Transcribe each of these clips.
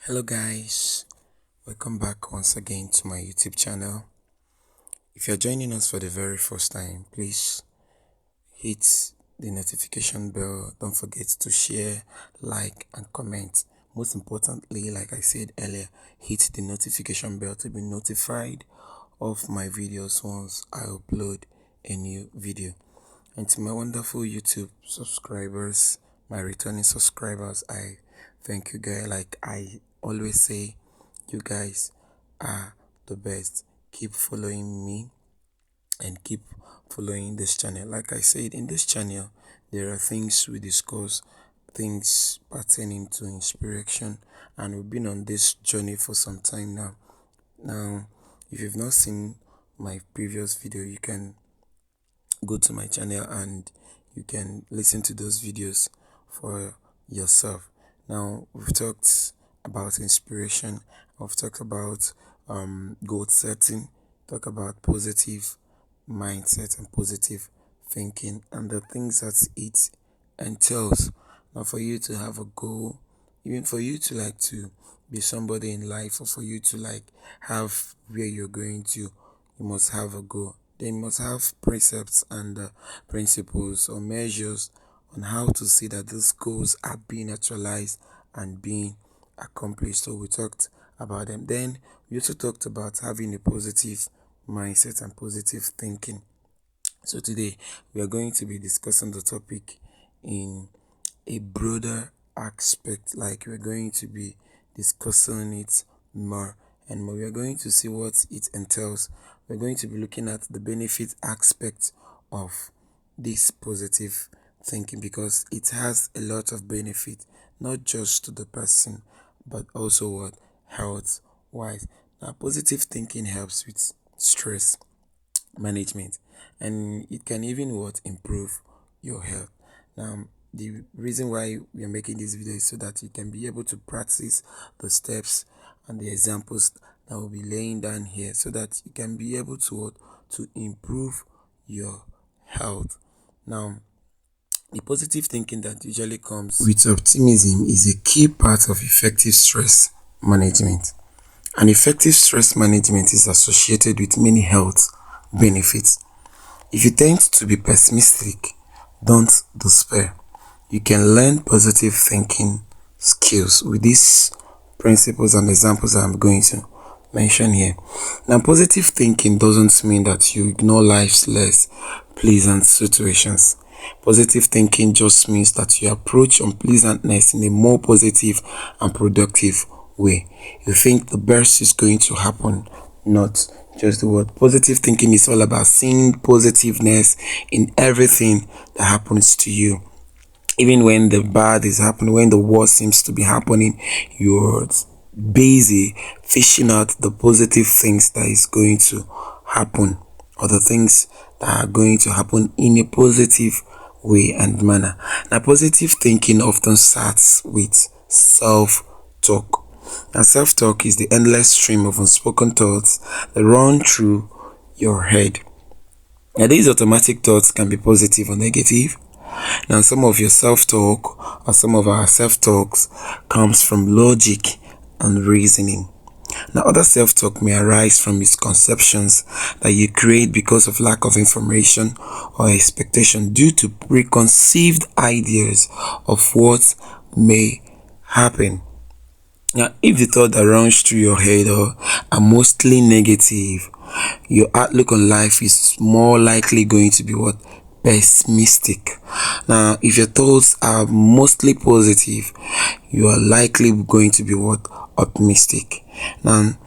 Hello guys, welcome back once again to my YouTube channel. If you're joining us for the very first time, please hit the notification bell. Don't forget to share, like and comment. Most importantly, like I said earlier, hit the notification bell to be notified of my videos once I upload a new video. And to my wonderful YouTube subscribers, my returning subscribers, I thank you guys. Like I always say, you guys are the best. Keep following me and keep following this channel. Like I said, in this channel, there are things we discuss, things pertaining to inspiration, and we've been on this journey for some time now. Now, if you've not seen my previous video, you can go to my channel and you can listen to those videos for yourself. Now we've talked about inspiration, we've talked about goal setting, talk about positive mindset and positive thinking and the things that it entails. Now for you to have a goal, even for you to like to be somebody in life, or for you to like have where you're going to, you must have a goal. They must have precepts and principles or measures on how to see that these goals are being actualized and being accomplished. So we talked about them. Then we also talked about having a positive mindset and positive thinking. So today we are going to be discussing the topic in a broader aspect. Like we're going to be discussing it more and more. We're going to see what it entails. We're going to be looking at the benefit aspect of this positive thinking, because it has a lot of benefit, not just to the person but also what health wise. Now positive thinking helps with stress management, and it can even what improve your health. Now the reason why we are making this video is so that you can be able to practice the steps and the examples that will be laying down here, so that you can be able to what, to improve your health. Now the positive thinking that usually comes with optimism is a key part of effective stress management. And effective stress management is associated with many health benefits. If you tend to be pessimistic, don't despair. You can learn positive thinking skills with these principles and examples that I'm going to mention here. Now, positive thinking doesn't mean that you ignore life's less pleasant situations. Positive thinking just means that you approach unpleasantness in a more positive and productive way. You think the best is going to happen, not just the word. Positive thinking is all about seeing positiveness in everything that happens to you. Even when the bad is happening, when the worst seems to be happening, you're busy fishing out the positive things that is going to happen, or the things that are going to happen in a positive way and manner. Now, positive thinking often starts with self-talk. Now, self-talk is the endless stream of unspoken thoughts that run through your head. Now, these automatic thoughts can be positive or negative. Now, some of your self-talk, or some of our self-talks, comes from logic and reasoning. Now, other self-talk may arise from misconceptions that you create because of lack of information or expectation, due to preconceived ideas of what may happen. Now, if the thought that runs through your head are mostly negative, your outlook on life is more likely going to be what? Pessimistic. Now, if your thoughts are mostly positive, you are likely going to be what? Optimistic. Now,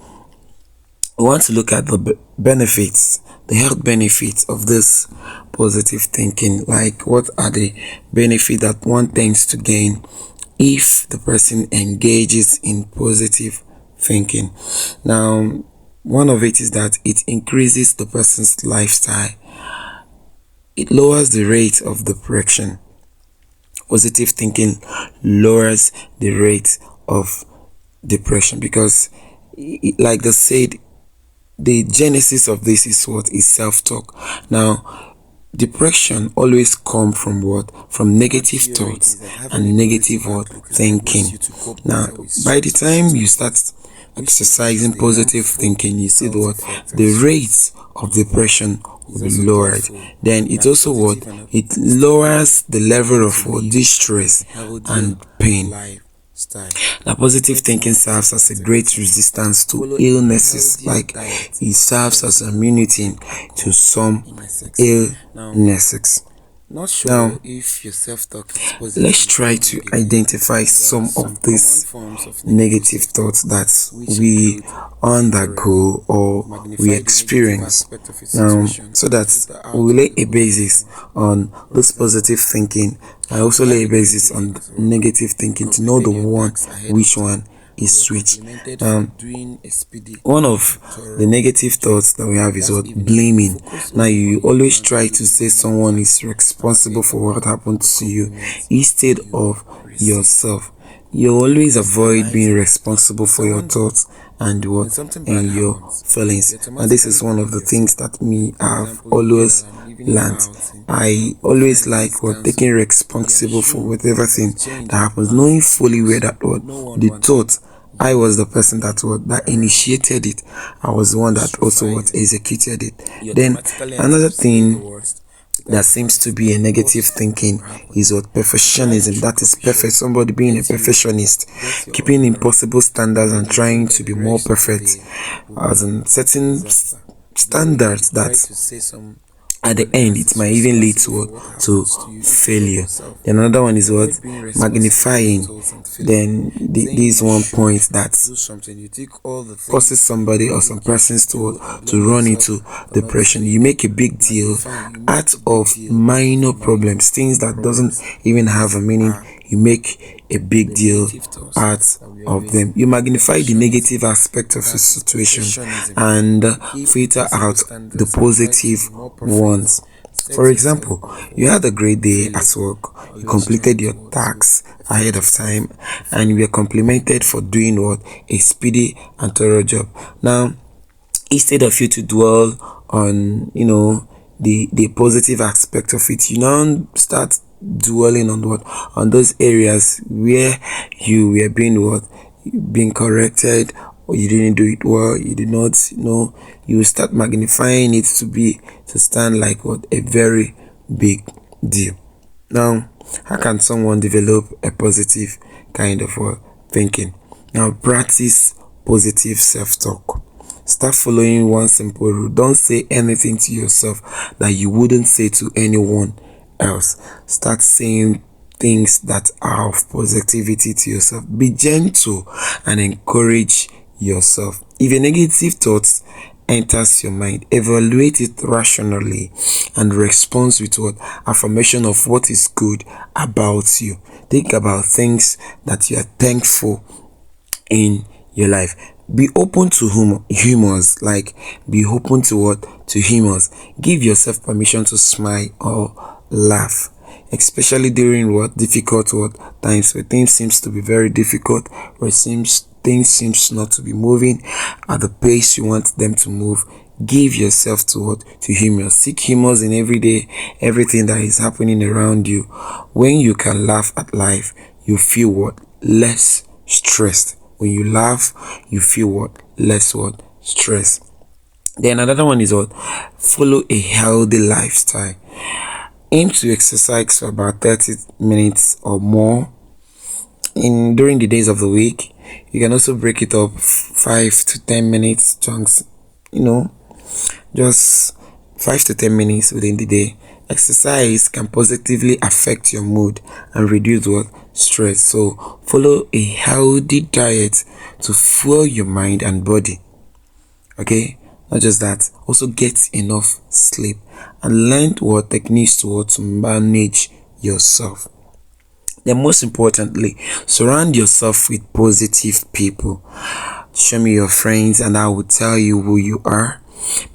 we want to look at the benefits, the health benefits of this positive thinking. Like, what are the benefits that one tends to gain if the person engages in positive thinking? Now, one of it is that it increases the person's lifestyle. It lowers the rate of depression. Positive thinking lowers the rate of depression, because like they said, the genesis of this is what is self-talk. Now, depression always come from what? From negative thoughts and negative what? Thinking. Now, by the time you start exercising positive thinking, you see what? The rate of depression will be lowered. Then it also what? It lowers the level of what? Distress and pain. Now, positive thinking serves as a great resistance to illnesses, like it serves as immunity to some illnesses. Now, if your self-talk is positive, let's try to identify some of these negative thoughts that we undergo or we experience. Now, so that we lay a basis on this positive thinking. I also lay a basis on negative thinking to know the one, which one is switch. One of the negative thoughts that we have is what? Blaming. Now, you always try to say someone is responsible for what happened to you instead of yourself. You always avoid being responsible for your thoughts and what and your feelings. And this is one of the things that me have always learned. I always like what taking responsible for whatever thing that happens, knowing fully where that what the thought. I was the person that initiated it. I was the one that also executed it. Then another thing that seems to be a negative thinking is what? Perfectionism. That is perfect. Somebody being a perfectionist, keeping impossible standards and trying to be more perfect, as in setting standards that at the end it might even lead to failure. Then another one is what? Magnifying. Then this one point that causes somebody or some persons to run into depression. You make a big deal out of minor problems, things that doesn't even have a meaning. You make a big deal out of them. You magnify the negative aspect of the situation and filter out the positive ones. For example, you had a great day at work, you completed your tasks ahead of time, and you were complimented for doing what? A speedy and thorough job. Now, instead of you to dwell on, the positive aspect of it, you now start dwelling on what? On those areas where you were being corrected, or you didn't do it well, you did not you start magnifying it to stand like what? A very big deal. Now, how can someone develop a positive kind of thinking? Now, practice positive self-talk. Start following one simple rule. Don't say anything to yourself that you wouldn't say to anyone else. Start saying things that are of positivity to yourself. Be gentle and encourage yourself. If a negative thought enters your mind, evaluate it rationally and respond with what? Affirmation of what is good about you. Think about things that you are thankful in your life. Be open to humors. Like, be open to what? To humors. Give yourself permission to smile or laugh, especially during difficult times, where things seems to be very difficult, where things seems not to be moving at the pace you want them to move. Give yourself to humor. Seek humors in everything that is happening around you. When you can laugh at life, you feel less stressed. When you laugh, you feel less stress. Then another one is follow a healthy lifestyle. Aim to exercise for about 30 minutes or more during the days of the week. You can also break it up 5 to 10 minutes chunks, just 5 to 10 minutes within the day. Exercise can positively affect your mood and reduce stress. So follow a healthy diet to fuel your mind and body. Okay, not just that, also get enough sleep and learn techniques to manage yourself. Then most importantly, surround yourself with positive people. Show me your friends and I will tell you who you are.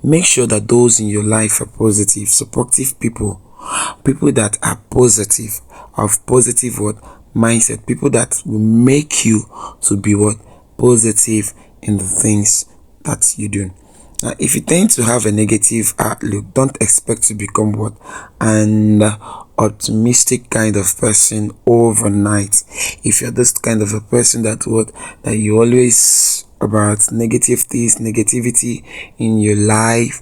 Make sure that those in your life are positive, supportive people that are positive, have positive mindset, people that will make you to be positive in the things that you do. Now, if you tend to have a negative outlook, don't expect to become what an optimistic kind of person overnight. If you're this kind of a person that you always about negative things, negativity in your life,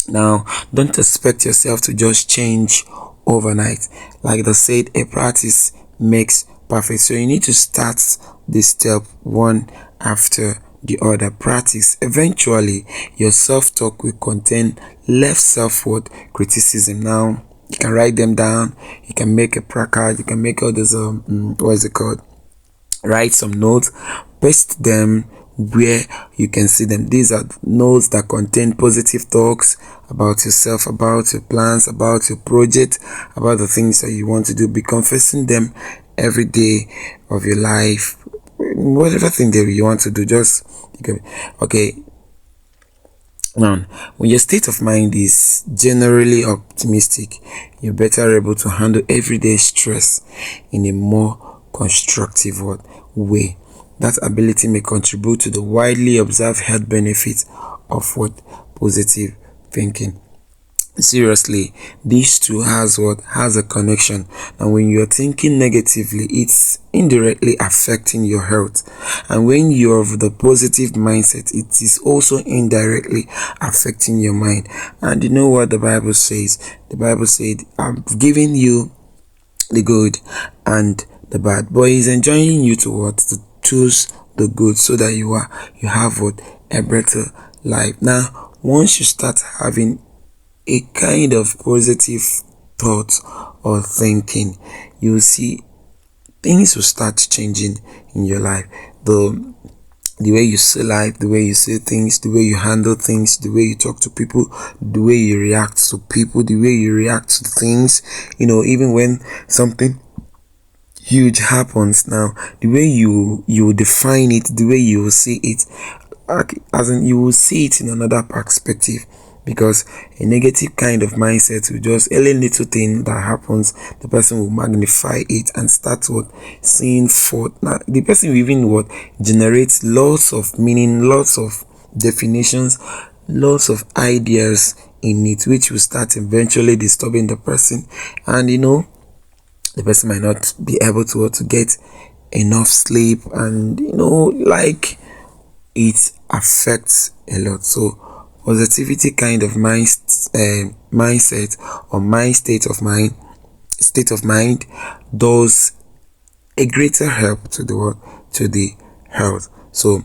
now don't expect yourself to just change overnight. Like they said, a practice makes perfect. So you need to start this step one after the other. Practice. Eventually, your self-talk will contain less self-worth criticism. Now you can write them down. You can make a placard. You can make all this what is it called? Write some notes, paste them where you can see them. These are notes that contain positive talks about yourself, about your plans, about your project, about the things that you want to do. Be confessing them every day of your life. Whatever thing that you want to do, just okay. Now, when your state of mind is generally optimistic, you're better able to handle everyday stress in a more constructive way. That ability may contribute to the widely observed health benefits of positive thinking. Seriously, these two has a connection, and when you're thinking negatively, it's indirectly affecting your health, and when you're of the positive mindset, it is also indirectly affecting your mind. And you know what the Bible says? The Bible said, I've given you the good and the bad, but he's enjoining you to choose the good, so that you have a better life. Now, once you start having a kind of positive thought or thinking, you see things will start changing in your life. The way you see life, the way you see things, the way you handle things, the way you talk to people, the way you react to people, the way you react to things, even when something huge happens. Now, the way you define it, the way you see it, as in you will see it in another perspective, because a negative kind of mindset will just any little thing that happens, the person will magnify it and start seeing fault. Now the person will even generate lots of meaning, lots of definitions, lots of ideas in it, which will start eventually disturbing the person. And the person might not be able to get enough sleep, and like it affects a lot. So positivity kind of mindset or state of mind does a greater help to the health. So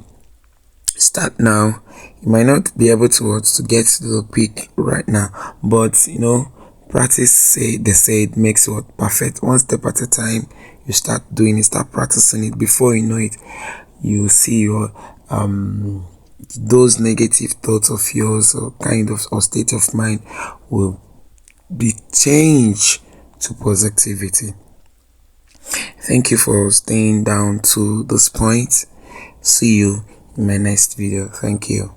start now. You might not be able to get to the peak right now, but practice, they say it makes perfect. One step at a time. You start doing it, start practicing it. Before you know it, you see your those negative thoughts of yours or state of mind will be changed to positivity. Thank you for staying down to this point. See you in my next video. Thank you.